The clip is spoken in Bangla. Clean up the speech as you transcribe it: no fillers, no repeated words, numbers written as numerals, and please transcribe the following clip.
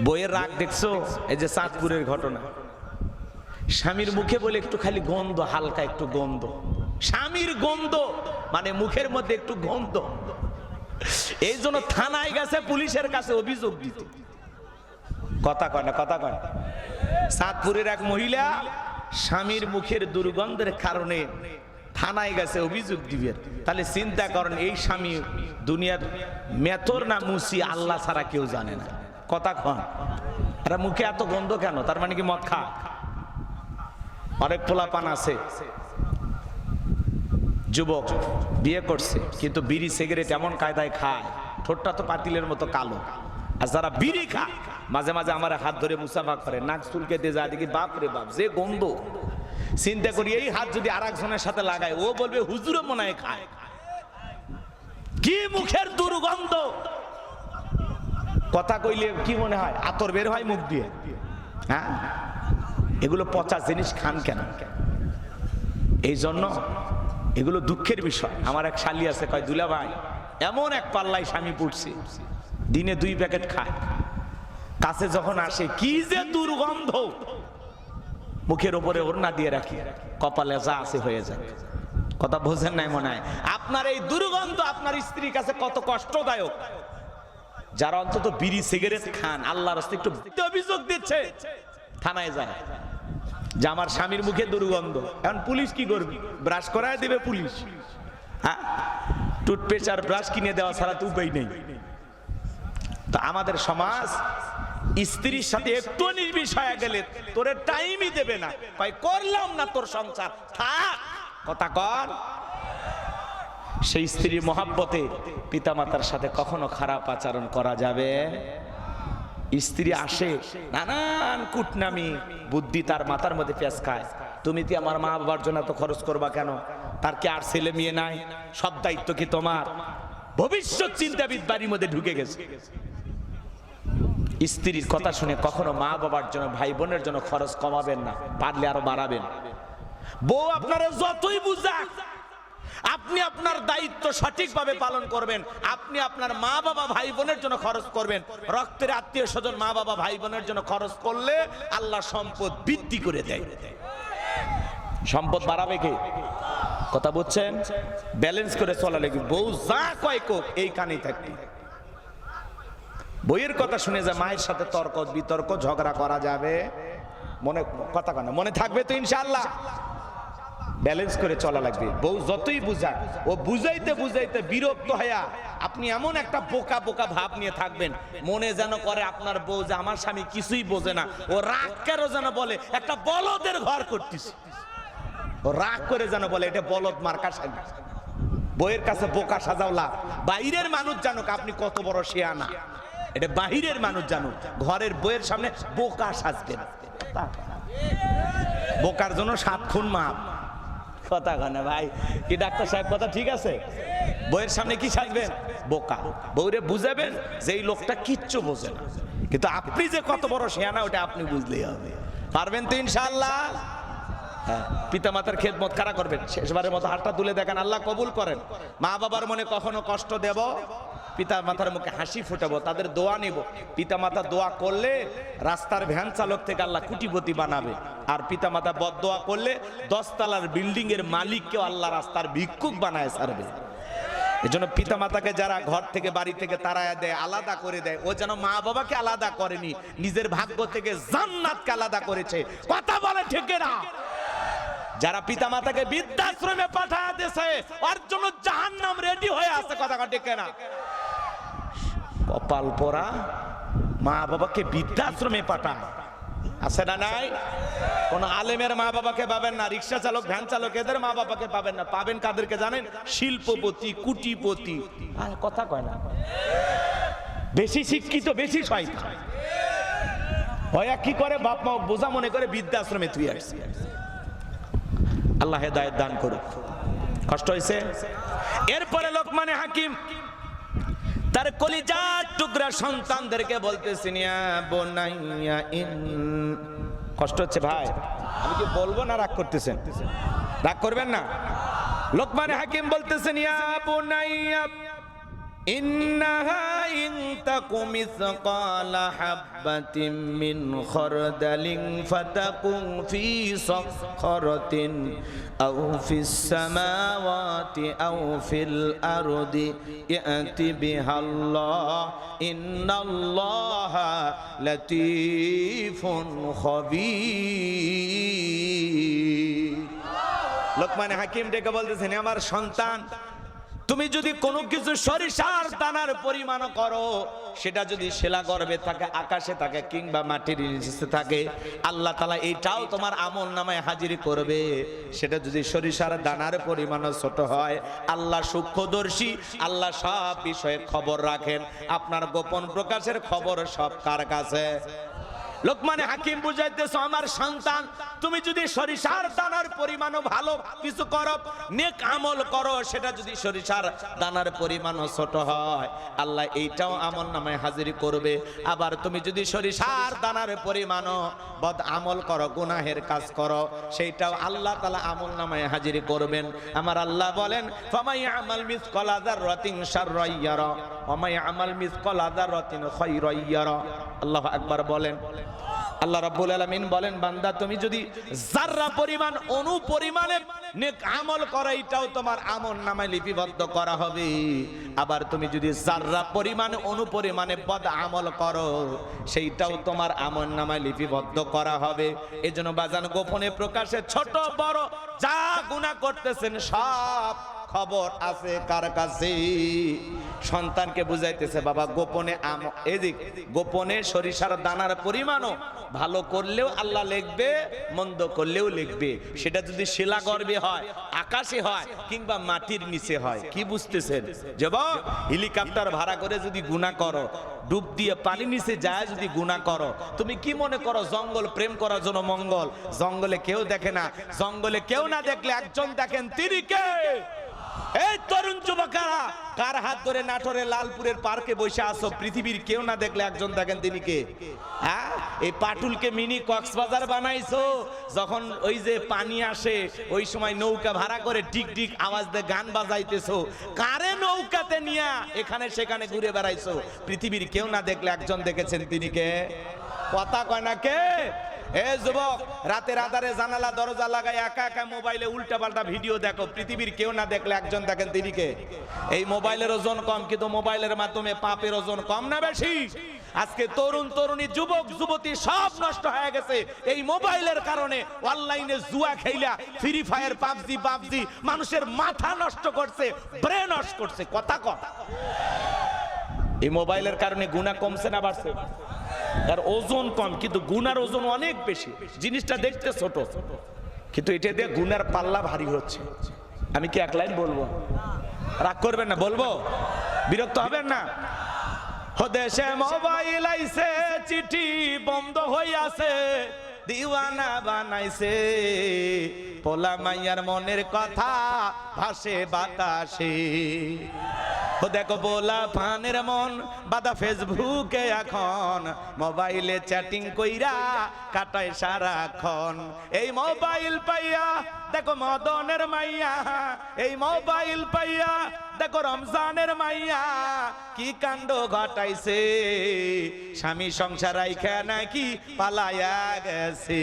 বইয়ের রাগ দেখছো? এই যে চাঁদপুরের ঘটনা, স্বামীর মুখে বলে একটু খালি গন্ধ, হালকা একটু গন্ধ, স্বামীর গন্ধ মানে মুখের মধ্যে একটু গন্ধ, এই জন্য থানায় গেছে পুলিশের কাছে অভিযোগ দিতে। কথা কয় না, কথা কয়। চাঁদপুরের এক মহিলা স্বামীর মুখের দুর্গন্ধের কারণে থানায় গেছে অভিযোগ দিবে। তাহলে চিন্তা করেন, এই স্বামী দুনিয়ার মেথর না মুসি আল্লাহ ছাড়া কেউ জানে না। কথা কন, এরা মুখে এত গন্ধ কেন? তার মানে কি মদ খা? অনেক পোলাপান আছে যুবক বিয়ে করছে কিন্তু বিড়ি সিগারেট এমন কায়দায় খায়, ঠোঁটটা তো পাতিলের মতো কালো। আর যারা বিড়ি খায় মাঝে মাঝে আমার হাত ধরে মুসাফা করে, নাক চুলকে দিয়ে যায়, দেখি বাপ রে বাপ যে গন্ধ। চিন্তা করি এই হাত যদি আর একজনের সাথে লাগায়, ও বলবে হুজুরও মনে হয় খায়। কি মুখের দুর্গন্ধ! কথা কইলে কি মনে হয় আতর বের হয় মুখ দিয়ে? হ্যাঁ, এগুলো পচা জিনিস খান কেন? এই জন্য এগুলো দুঃখের বিষয়। আমার এক শালি আছে, কয় দুলা ভাই এমন এক পাল্লায় স্বামী পড়ছে, দিনে 2 প্যাকেট খায়, কাছে যখন আসে কি যে দুর্গন্ধ, মুখের উপরে ওড়না দিয়ে রাখি, কপালে যা আছে হয়ে যায়। কথা বোঝেন নাই মনে হয়? আপনার এই দুর্গন্ধ আপনার স্ত্রীর কাছে কত কষ্টদায়ক। যারা অন্তত বিড়ি সিগারেট খান, আল্লাহর রাস্তায় একটু অভিযোগ দিচ্ছে, থানায় যায় যে আমার স্বামীর মুখে দুর্গন্ধ। এখন পুলিশ কি করবে? ব্রাশ করায় দেবে পুলিশ? হ্যাঁ, টুথপেস্ট আর ব্রাশ কিনে দেওয়া ছাড়া তো উপায় নেই। তো আমাদের সমাজ স্ত্রীর সাথে একটু নির্বিষয় গেলে তোরে টাইমই দেবে না, কয় করলাম না তোর সংসার, থাক। কথা কর। সেই স্ত্রীর মহাব্বতে পিতামাতার সাথে কখনো খারাপ আচরণ করা যাবে? স্ত্রী আসে নানান কুটনামি বুদ্ধি তার মাথার মধ্যে পেঁচ খায়, তুমি কি আমার মা বাবার জন্য তো খরচ করবা কেন? তার কি আর ছেলে মেয়ে নাই? সব দায়িত্ব কি তোমার? ভবিষ্যৎ চিন্তাবিদ বাড়ির মধ্যে ঢুকে গেছে। স্ত্রীর কথা শুনে কখনো মা বাবার জন্য, ভাই বোনের জন্য খরচ কমাবেন না, পারলে আরো বাড়াবেন। বউ আপনারা যতই বুঝাক, আপনি আপনার দায়িত্ব সঠিকভাবে পালন করবেন। আপনি আপনার মা বাবা ভাই বোনের জন্য খরচ করবেন। রক্তের আত্মীয় স্বজন মা বাবা ভাই বোনের জন্য খরচ করলে আল্লাহ সম্পদ বৃদ্ধি করে দেয়। সম্পদ বাড়াবে কে? কথা বুঝছেন? ব্যালেন্স করে চলা লাগবে। বউ যা কয় কোক এই কানেই থাকবে। বইয়ের কথা শুনে যে মায়ের সাথে তর্ক বিতর্ক ঝগড়া করা যাবে? মনে কথা কেন মনে থাকবে তো ইনশাআল্লাহ। ব্যালেন্স করে চলা লাগবে। বউ যতই বুঝাক, ও বুঝাইতে বুঝাইতে বিরক্ত হয়া আপনি এমন একটা বোকা বোকা ভাব নিয়ে থাকবেন, মনে যেন করে আপনার বউ যে আমার স্বামী কিছুই বোঝে না, ও রাগ করে যেন বলে একটা বলদের ঘর করতেছি। ও রাগ করে যেন বলে এটা বলদ মার্কা স্বামী। বইয়ের কাছে বোকা সাজাওলা, বাইরের মানুষ জানুক আপনি কত বড় শিয়ানা, এটা বাহিরের মানুষ জানুক। ঘরের বইয়ের সামনে বোকা সাজবেন। বোকার জন্য 7 খুন মাপ। কথা কানে ভাই, কি ডাক্তার সাহেব কথা ঠিক আছে? বইয়ের সামনে কি সাজবেন? বোকা। বউরে বুঝাবেন যে এই লোকটা কিচ্ছু বোঝে না, কিন্তু আপনি যে কত বড় শিয়ানা ওটা আপনি বুঝলেই হবে। পারবেন তো ইনশাআল্লাহ? হ্যাঁ, পিতা মাতার খেদমত কারা করবেন? শেষবারের মতো হাতটা তুলে দেখেন, আল্লাহ কবুল করেন। মা বাবার মনে কখনো কষ্ট দেব? পিতা মাতার মুখে হাসি ফোটাবো, তাদের দোয়া নিব। পিতা মাতা দোয়া করলে রাস্তার ভ্যান চালক থেকে আল্লাহ কোটিপতি বানাবে, আর পিতা মাতা বদদোয়া করলে 10 তলার বিল্ডিং এর মালিককেও আল্লাহ রাস্তার ভিক্ষুক বানায় ছাড়বে। এজন্য পিতা মাতাকে যারা ঘর থেকে বাড়ি থেকে তাড়ায়া দেয়, আলাদা করে দেয়, ও যেন মা বাবাকে আলাদা করেনি, নিজের ভাগ্য থেকে জান্নাতকে আলাদা করেছে। কথা বলে ঠিক না? যারা পিতা মাতাকে বৃদ্ধাশ্রমে পাঠায় দিয়েছে ওর জন্য জাহান্নাম রেডি হয়ে আছে। কথা ঠিক না? কপাল পোড়া মা বাবাকে বৃদ্ধাশ্রমে পাঠায়, আছে না নাই? কোন আলেমের মা বাবাকে পাবেন না, রিক্সা চালক ভ্যান চালক এদের মা বাবাকে পাবেন না। পাবেন কাদেরকে জানেন? শিল্পপতি, কুটিপতি। আর কথা কয় না, বেশি শিক্ষিত, বেশি শয়তান। হয়া কি করে? বাপ মা বোঝা মনে করে বৃদ্ধাশ্রমে তুই আসছি। আল্লাহ হেদায়েত দান করুক। কষ্ট হয়েছে? এরপরে লোকমানে হাকিম তার কলিজার টুকরা সন্তানদেরকে বলতেছেন, ইয়া বুনাইয়া ইন। কষ্ট হচ্ছে ভাই? আমি কি বলবো না রাগ করতেছেন? রাগ করবেন না। লোকমানে হাকিম বলতেছেন, ইয়া বুনাইয়া ইন্নাহা ইন তাকু মিসকালা হাববাতিন মিন খারদালিন ফাতাকুন ফি সাখরাতিন আও ফিস সামাওয়াতি আও ফিল আরদি ইয়াতি বিহাল্লাহ ইন্নাল্লাহা লাতীফুন খাবীর। লোকমান হাকিম ডেকে বলতেছেন, আমার সন্তান, তুমি যদি কোনো কিছু সরিষার দানার পরিমাণ করো, সেটা যদি শিলা গর্ভে থাকে, আকাশে থাকে, কিংবা মাটির নিচে থাকে, আল্লাহ তাআলা এইটাও তোমার আমল নামায় হাজির করবে। সেটা যদি সরিষার দানার পরিমাণ ছোট হয়, আল্লাহ সূক্ষ্মদর্শী, আল্লাহ সব বিষয়ে খবর রাখেন। আপনার গোপন প্রকাশের খবর সব কার কাছে? লোকমান হাকিম বুঝাইতেছো, আমার সন্তান, তুমি যদি সরিষার দানার পরিমাণও ভালো কিছু করো, নেক আমল করো, সেটা যদি সরিষার দানার পরিমাণও ছোট হয়, আল্লাহ এইটাও আমল নামায় হাজির করবে। আবার তুমি যদি সরিষার দানার পরিমাণও বদ আমল করো, গুনাহের কাজ করো, সেইটাও আল্লাহ তাআলা আমল নামায় হাজির করবেন। আমার আল্লাহ বলেন, ফামাই আমাল মিসকালা যাররাতিন শাররান ইয়ারা ওয়া মাই আমাল মিসকালা যাররাতিন খায়রান ইয়ারা। আল্লাহু আকবার বলেন। আল্লাহ রাব্বুল আলামিন বলেন, বান্দা, তুমি যদি যাররা পরিমাণ, অণু পরিমাণে নেক আমল করো, এটাও তোমার আমল নামায় লিপিবদ্ধ করা হবে। আবার তুমি যদি যাররা পরিমাণ, অণু পরিমাণে বদ আমল করো, সেইটাও তোমার আমল নামায় লিপিবদ্ধ করা হবে। এজন্য বাজান, গোপনে প্রকাশে ছোট বড় যা গুনাহ করতেছেন, সব খবর আছে কার কাছে? সন্তানকে বুঝাইতেছে, বাবা, গোপনে এদিক গোপনে সরিষার দানার পরিমাণও ভালো করলেও আল্লাহ লিখবে, মন্দ করলেও লিখবে। সেটা যদি শিলা গর্ভে হয়, আকাশে হয়, কিংবা মাটির নিচে হয়। কি বুঝতেছেন? যুবক, হেলিকপ্টার ভাড়া করে যদি গুনাহ করো, ডুব দিয়ে পানি নিচে যায় যদি গুনাহ করো, তুমি কি মনে করো জঙ্গল প্রেম করার জন্য মঙ্গল? জঙ্গলে কেউ দেখে না। জঙ্গলে কেউ না দেখলে একজন দেখেন, তিনি কে? এই তরুণ যুবকেরা, কার হাত ধরে নাটোরে লালপুরের পার্কে বসে আছো, পৃথিবীর কেউ না দেখলে একজন দেখেন, তিনি কে? হ্যাঁ, এই পাটুলকে মিনি কক্সবাজার বানাইছো। যখন ওই যে পানি আসে, ওই সময় নৌকা ভাড়া করে টিক টিক আওয়াজ দিয়ে গান বাজাইতেছো। কারে নৌকাতে নিয়া এখানে সেখানে ঘুরে বেড়াইছো, পৃথিবীর কেউ না দেখলে একজন দেখেছেন, তিনি কে? কথা কয় না কে? এ যুবক, রাতের আধারে জানালা দরজা লাগায় একা একা মোবাইলে উল্টা পাল্টা ভিডিও দেখো, পৃথিবীর কেউ না দেখলে একজন দেখেন, তিনি কে? এই মোবাইলের ওজন কম, কিন্তু মোবাইলের মাধ্যমে পাপের ওজন কম না বেশি? আজকে তরুণ তরুণী, যুবক যুবতী সব নষ্ট হয়ে গেছে এই মোবাইলের কারণে। অনলাইনে জুয়া খেলা, ফ্রি ফায়ার, পাবজি মানুষের মাথা নষ্ট করছে, ব্রেন ওয়াশ করছে। কথা কম। এই মোবাইলের কারণে গুনাহ কমছে না বাড়ছে? আর ওজন কম, কিন্তু গুনার ওজন অনেক বেশি। জিনিসটা দেখতে ছোট, কিন্তু এটা দিয়ে গুনার পাল্লা ভারী হচ্ছে। আমি কি এক লাইন বলবো? রাগ করবেন না, বলবো? বিরক্ত হবেন না? দেশে মোবাইল আইছে, চিঠি বন্ধ হইয়াছে, দিওয়ানা বানাইছে, পোলা মাইয়ার মনের কথা ভাসে বাতাসে। দেখো পোলা ফানের মন বাদা ফেসবুকে, এখন মোবাইলে চ্যাটিং কইরা কাটায় সারাক্ষণ। এই মোবাইল পাইয়া দেখো মদনের মাইয়া, এই মোবাইল পাইয়া দেখো রমজানের মাইয়া, কি কাণ্ড ঘটাইছে, স্বামী সংসার রাইখা নাকি পালায়া গেছে।